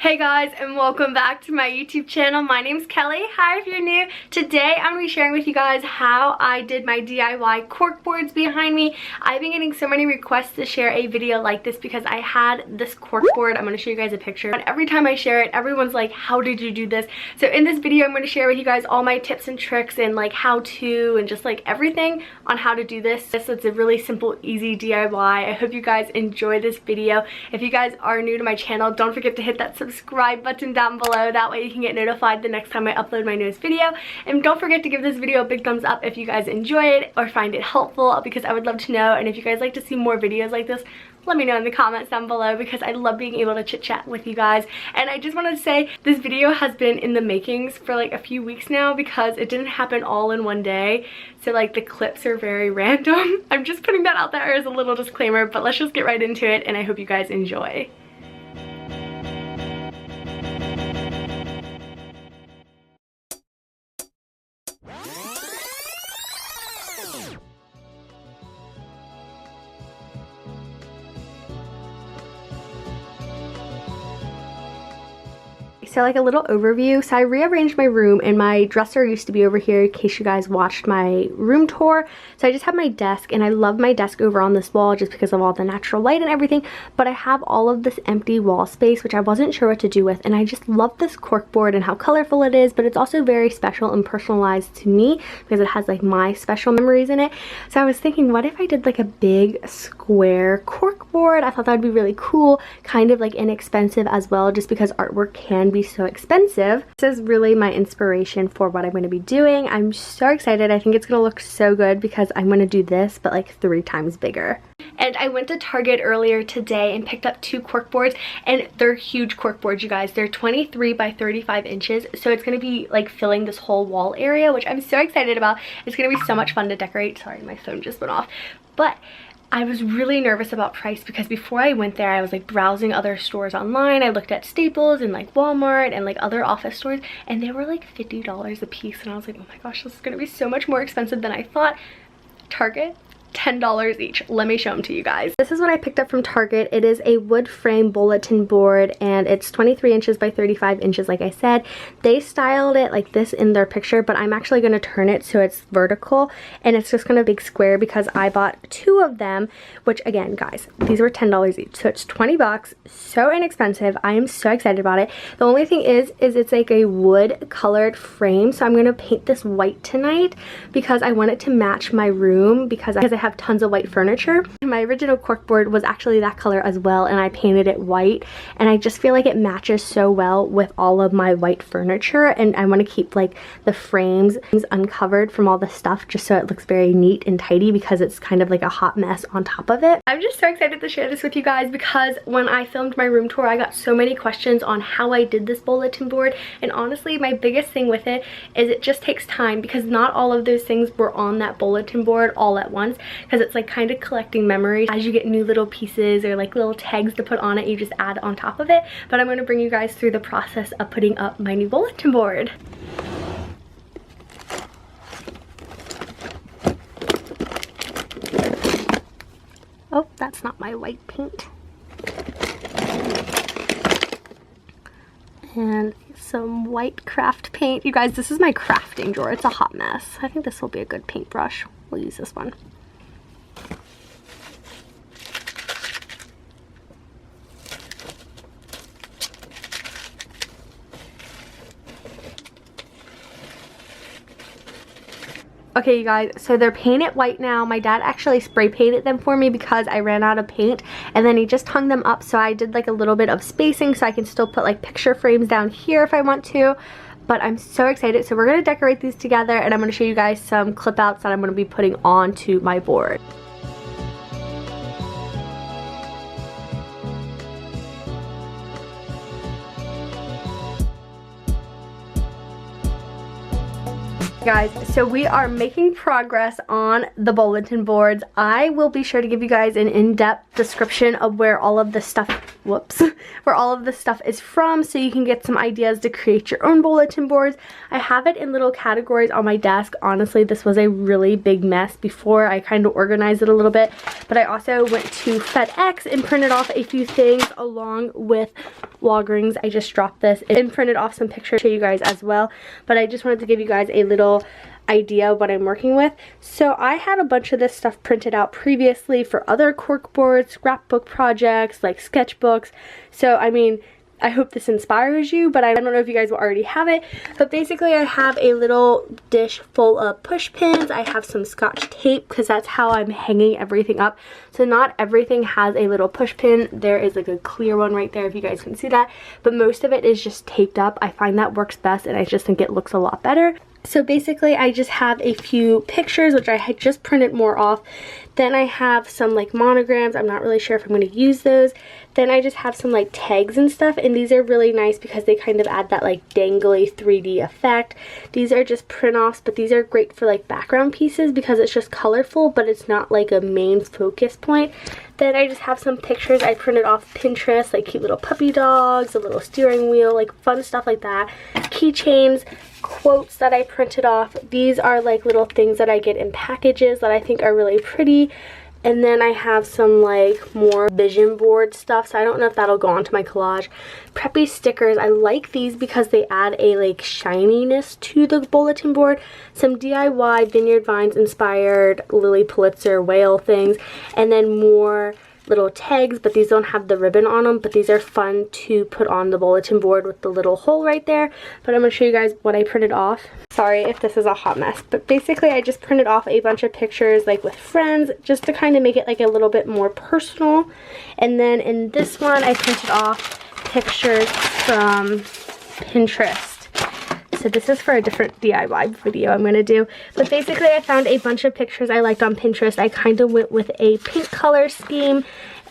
Hey guys, and welcome back to my YouTube channel. My name's Kelly. Hi if you're new. Today I'm going to be sharing with you guys how I did my DIY cork boards behind me. I've been getting so many requests to share a video like this because I had this cork board. I'm going to show you guys a picture. And every time I share it, everyone's like, how did you do this? So in this video, I'm going to share with you guys all my tips and tricks and like how to and just like everything on how to do this. It's a really simple, easy DIY. I hope you guys enjoy this video. If you guys are new to my channel, don't forget to hit that subscribe button down below. That way you can get notified the next time I upload my newest video. And don't forget to give this video a big thumbs up if you guys enjoy it or find it helpful, because I would love to know. And if you guys like to see more videos like this, let me know in the comments down below, because I love being able to chit chat with you guys. And I just wanted to say this video has been in the makings for like a few weeks now because it didn't happen all in one day. So like the clips are very random. I'm just putting that out there as a little disclaimer, but let's just get right into it and I hope you guys enjoy. So like a little overview. So I rearranged my room, and my dresser used to be over here in case you guys watched my room tour. So I just have my desk, and I love my desk over on this wall just because of all the natural light and everything. But I have all of this empty wall space which I wasn't sure what to do with, and I just love this cork board and how colorful it is, but it's also very special and personalized to me because it has like my special memories in it. So I was thinking, what if I did like a big square cork board? I thought that would be really cool, kind of like inexpensive as well, just because artwork can be so expensive. This is really my inspiration for what I'm going to be doing. I'm so excited. I think it's going to look so good because I'm going to do this but like 3 times bigger. And I went to Target earlier today and picked up 2 cork boards, and they're huge cork boards, you guys. They're 23 by 35 inches, so it's going to be like filling this whole wall area, which I'm so excited about. It's going to be so much fun to decorate. Sorry, my phone just went off. But I was really nervous about price because before I went there, I was like browsing other stores online. I looked at Staples and like Walmart and like other office stores, and they were like $50 a piece, and I was like, oh my gosh, this is going to be so much more expensive than I thought. Target, $10 each. Let me show them to you guys. This is what I picked up from Target. It is a wood frame bulletin board, and it's 23 inches by 35 inches like I said. They styled it like this in their picture, but I'm actually going to turn it so it's vertical, and it's just going to be big square because I bought 2 of them, which again, guys, these were $10 each, so it's 20 bucks. So inexpensive. I am so excited about it. The only thing is it's like a wood colored frame, so I'm going to paint this white tonight because I want it to match my room because I have tons of white furniture. My original cork board was actually that color as well, and I painted it white, and I just feel like it matches so well with all of my white furniture, and I want to keep like the frames uncovered from all the stuff just so it looks very neat and tidy because it's kind of like a hot mess on top of it. I'm just so excited to share this with you guys because when I filmed my room tour, I got so many questions on how I did this bulletin board, and honestly my biggest thing with it is it just takes time because not all of those things were on that bulletin board all at once, because it's like kind of collecting memories. As you get new little pieces or like little tags to put on it, you just add on top of it. But I'm going to bring you guys through the process of putting up my new bulletin board. Oh, that's not my white paint. And some white craft paint. You guys, this is my crafting drawer. It's a hot mess. I think this will be a good paintbrush. We'll use this one. Okay, you guys, so they're painted white now. My dad actually spray painted them for me because I ran out of paint, and then he just hung them up, so I did like a little bit of spacing so I can still put like picture frames down here if I want to. But I'm so excited. So we're going to decorate these together, and I'm going to show you guys some clip outs that I'm going to be putting onto my board. Guys, so we are making progress on the bulletin boards. I will be sure to give you guys an in-depth description of where all of the stuff, where all of the stuff is from, so you can get some ideas to create your own bulletin boards. I have it in little categories on my desk. Honestly, this was a really big mess before. I kind of organized it a little bit, but I also went to FedEx and printed off a few things along with Walgreens. I just dropped this and printed off some pictures to you guys as well, but I just wanted to give you guys a little idea of what I'm working with. So I had a bunch of this stuff printed out previously for other cork boards, scrapbook projects, like sketchbooks. So I mean, I hope this inspires you, but I don't know if you guys will already have it. But basically I have a little dish full of push pins. I have some Scotch tape because that's how I'm hanging everything up. So not everything has a little push pin. There is like a clear one right there if you guys can see that. But most of it is just taped up. I find that works best and I just think it looks a lot better. So basically I just have a few pictures which I had just printed more off. Then I have some like monograms. I'm not really sure if I'm going to use those. Then I just have some like tags and stuff, and these are really nice because they kind of add that like dangly 3D effect. These are just print offs, but these are great for like background pieces because it's just colorful, but it's not like a main focus point. Then I just have some pictures I printed off Pinterest, like cute little puppy dogs, a little steering wheel, like fun stuff like that. Keychains, quotes that I printed off. These are like little things that I get in packages that I think are really pretty. And then I have some like more vision board stuff, so I don't know if that'll go onto my collage. Preppy stickers, I like these because they add a like shininess to the bulletin board. Some DIY Vineyard Vines inspired Lily Pulitzer whale things, and then more little tags, but these don't have the ribbon on them, but these are fun to put on the bulletin board with the little hole right there. But I'm going to show you guys what I printed off. Sorry if this is a hot mess, but basically I just printed off a bunch of pictures like with friends just to kind of make it like a little bit more personal. And then in this one I printed off pictures from Pinterest. So this is for a different DIY video I'm going to do. But basically I found a bunch of pictures I liked on Pinterest. I kind of went with a pink color scheme,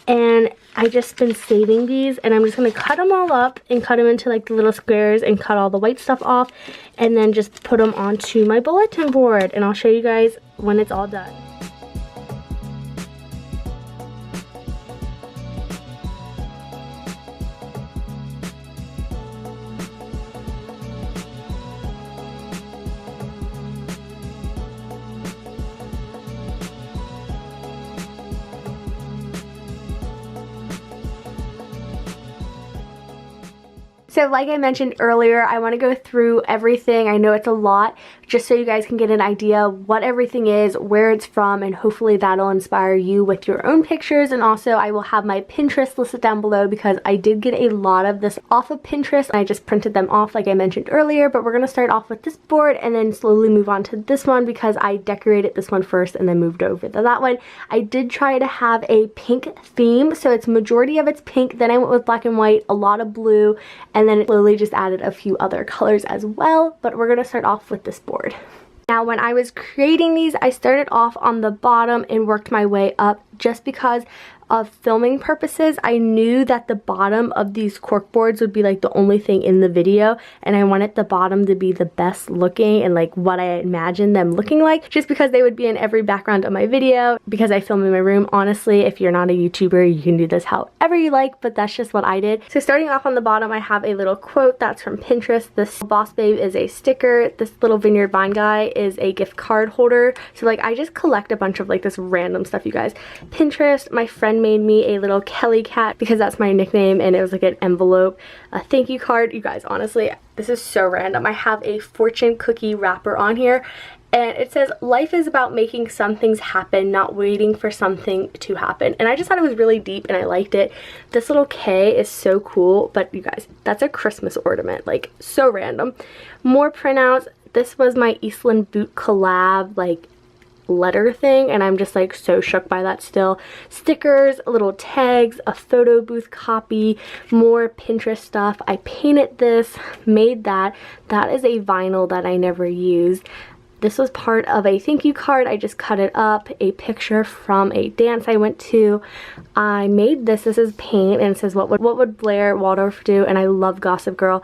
and I just been saving these, and I'm just going to cut them all up and cut them into like the little squares and cut all the white stuff off, and then just put them onto my bulletin board, and I'll show you guys when it's all done. So like I mentioned earlier, I want to go through everything. I know it's a lot, just so you guys can get an idea what everything is, where it's from, and hopefully that'll inspire you with your own pictures. And also I will have my Pinterest listed down below because I did get a lot of this off of Pinterest. I just printed them off like I mentioned earlier, but we're going to start off with this board and then slowly move on to this one because I decorated this one first and then moved over to that one. I did try to have a pink theme, so it's majority of it's pink. Then I went with black and white, a lot of blue, and then it slowly just added a few other colors as well. But we're going to start off with this board. Now when I was creating these, I started off on the bottom and worked my way up just because of filming purposes. I knew that the bottom of these cork boards would be like the only thing in the video, and I wanted the bottom to be the best looking and like what I imagined them looking like, just because they would be in every background of my video because I film in my room. Honestly, if you're not a YouTuber, you can do this however you like, but that's just what I did. So starting off on the bottom, I have a little quote that's from Pinterest. This Boss Babe is a sticker. This little Vineyard Vine guy is a gift card holder. So like I just collect a bunch of like this random stuff, you guys. Pinterest, my friend made me a little Kelly cat because that's my nickname, and it was like an envelope, a thank you card. You guys, honestly, this is so random. I have a fortune cookie wrapper on here, and it says, life is about making some things happen, not waiting for something to happen. And I just thought it was really deep and I liked it. This little K is so cool, but you guys, that's a Christmas ornament, like so random. More printouts. This was my Eastland Boot collab, like letter thing, and I'm just like so shook by that still. Stickers, little tags, a photo booth copy, more Pinterest stuff. I painted this, made that. That is a vinyl that I never used. This was part of a thank you card. I just cut it up. A picture from a dance I went to. I made this. This is paint, and it says what would Blair Waldorf do, and I love Gossip Girl.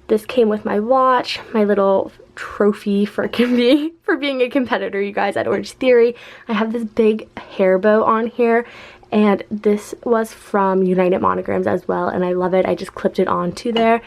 This came with my watch, my little trophy for being a competitor, you guys, at Orange Theory. I have this big hair bow on here, and this was from United Monograms as well, and I love it. I just clipped it onto there.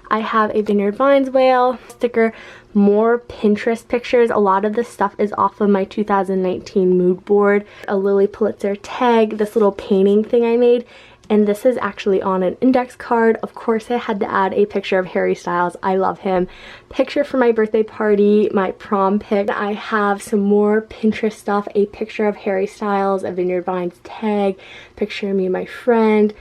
I have a Vineyard Vines whale sticker, more Pinterest pictures. A lot of this stuff is off of my 2019 mood board. A Lily Pulitzer tag, this little painting thing I made, and this is actually on an index card. Of course, I had to add a picture of Harry Styles. I love him. Picture for my birthday party, my prom pic. I have some more Pinterest stuff, a picture of Harry Styles, a Vineyard Vines tag, picture of me and my friends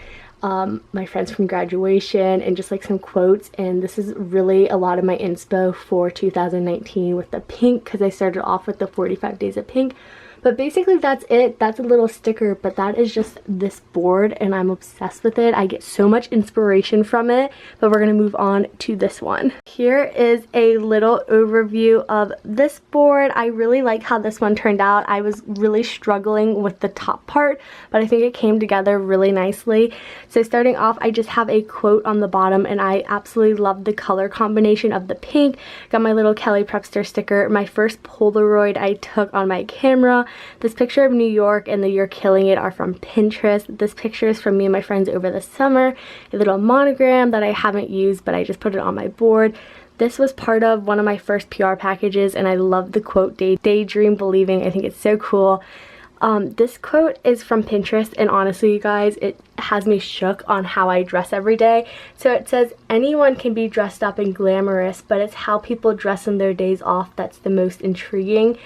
from graduation, and just like some quotes. And this is really a lot of my inspo for 2019 with the pink, because I started off with the 45 days of pink. But basically that's it. That's a little sticker, but that is just this board, and I'm obsessed with it. I get so much inspiration from it. But we're gonna move on to this one. Here is a little overview of this board. I really like how this one turned out. I was really struggling with the top part, but I think it came together really nicely. So starting off, I just have a quote on the bottom, and I absolutely love the color combination of the pink. Got my little Kellyprepster sticker, my first Polaroid I took on my camera. This picture of New York and the You're Killing It are from Pinterest. This picture is from me and my friends over the summer. A little monogram that I haven't used, but I just put it on my board. This was part of one of my first PR packages, and I love the quote, daydream believing. I think it's so cool. This quote is from Pinterest, and honestly, you guys, it has me shook on how I dress every day. So it says, anyone can be dressed up and glamorous, but it's how people dress on their days off that's the most intriguing.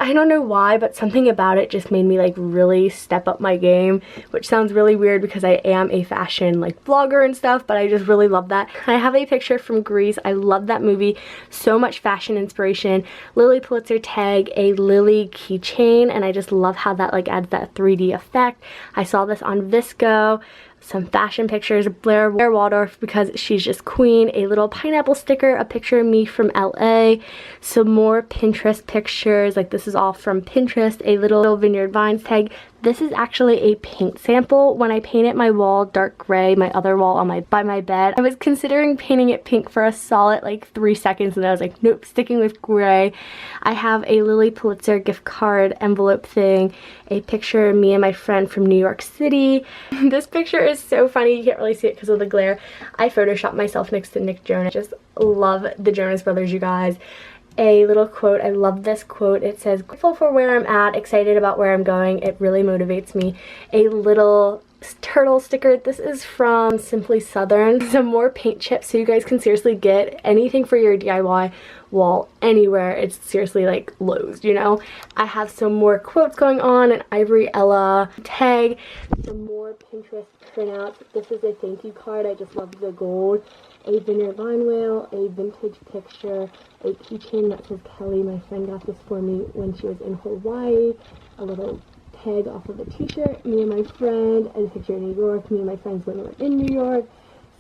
I don't know why, but something about it just made me like really step up my game, which sounds really weird because I am a fashion like vlogger and stuff, but I just really love that. I have a picture from Grease. I love that movie. So much fashion inspiration. Lily Pulitzer tag, a Lily keychain, and I just love how that like adds that 3D effect. I saw this on Visco. Some fashion pictures, Blair Waldorf because she's just queen, a little pineapple sticker, a picture of me from LA, some more Pinterest pictures, like this is all from Pinterest, a little Vineyard Vines tag. This is actually a paint sample. When I painted my wall dark gray, my other wall on by my bed, I was considering painting it pink for a solid like 3 seconds, and I was like, nope, sticking with gray. I have a Lily Pulitzer gift card envelope thing, a picture of me and my friend from New York City. This picture is so funny. You can't really see it because of the glare. I photoshopped myself next to Nick Jonas. Just love the Jonas Brothers, you guys. A little quote. I love this quote. It says, grateful for where I'm at, excited about where I'm going. It really motivates me. A little turtle sticker. This is from Simply Southern. Some more paint chips, so you guys can seriously get anything for your DIY wall anywhere. It's seriously like Lowe's, you know. I have some more quotes going on, an Ivory Ella tag, some more Pinterest printouts. This is a thank you card. I just love the gold. A Vineyard Vine whale, a vintage picture, a keychain that says Kelly. My friend got this for me when she was in Hawaii. A little tag off of a t-shirt, me and my friend, and a picture of New York, me and my friends when we were in New York.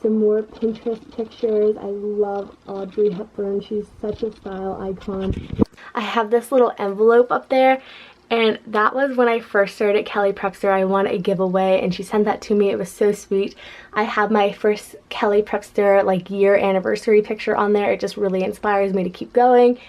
Some more Pinterest pictures. I love Audrey Hepburn. She's such a style icon. I have this little envelope up there, and that was when I first started Kellyprepster. I won a giveaway, and she sent that to me. It was so sweet. I have my first Kellyprepster like year anniversary picture on there. It just really inspires me to keep going.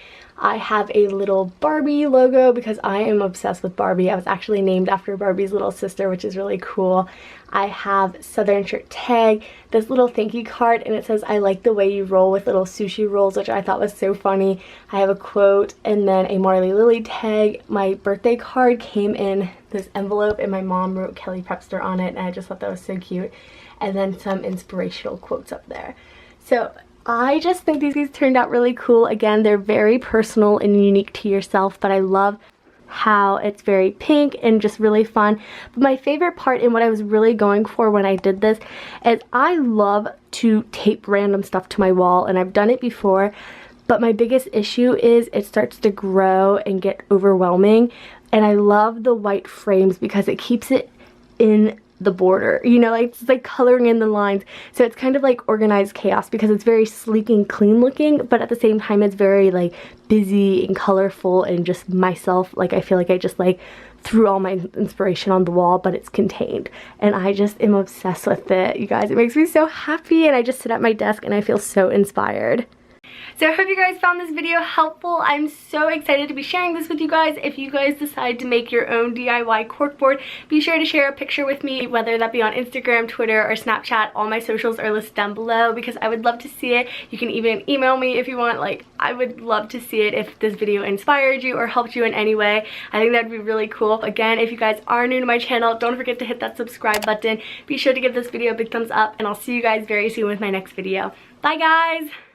I have a little Barbie logo because I am obsessed with Barbie. I was actually named after Barbie's little sister, which is really cool. I have Southern shirt tag, this little thank you card, and it says, I like the way you roll, with little sushi rolls, which I thought was so funny. I have a quote, and then a Marley Lily tag. My birthday card came in this envelope, and my mom wrote Kellyprepster on it, and I just thought that was so cute. And then some inspirational quotes up there. So I just think these turned out really cool. Again, they're very personal and unique to yourself, but I love how it's very pink and just really fun. But my favorite part and what I was really going for when I did this is I love to tape random stuff to my wall, and I've done it before, but my biggest issue is it starts to grow and get overwhelming. And I love the white frames because it keeps it in the border, you know, like it's like coloring in the lines, so it's kind of like organized chaos because it's very sleek and clean looking, but at the same time it's very like busy and colorful, and just myself, like I feel like I just like threw all my inspiration on the wall, but it's contained, and I just am obsessed with it, you guys. It makes me so happy, and I just sit at my desk and I feel so inspired. So I hope you guys found this video helpful. I'm so excited to be sharing this with you guys. If you guys decide to make your own DIY corkboard, be sure to share a picture with me, whether that be on Instagram, Twitter, or Snapchat. All my socials are listed down below because I would love to see it. You can even email me if you want. Like, I would love to see it if this video inspired you or helped you in any way. I think that would be really cool. Again, if you guys are new to my channel, don't forget to hit that subscribe button. Be sure to give this video a big thumbs up, and I'll see you guys very soon with my next video. Bye guys!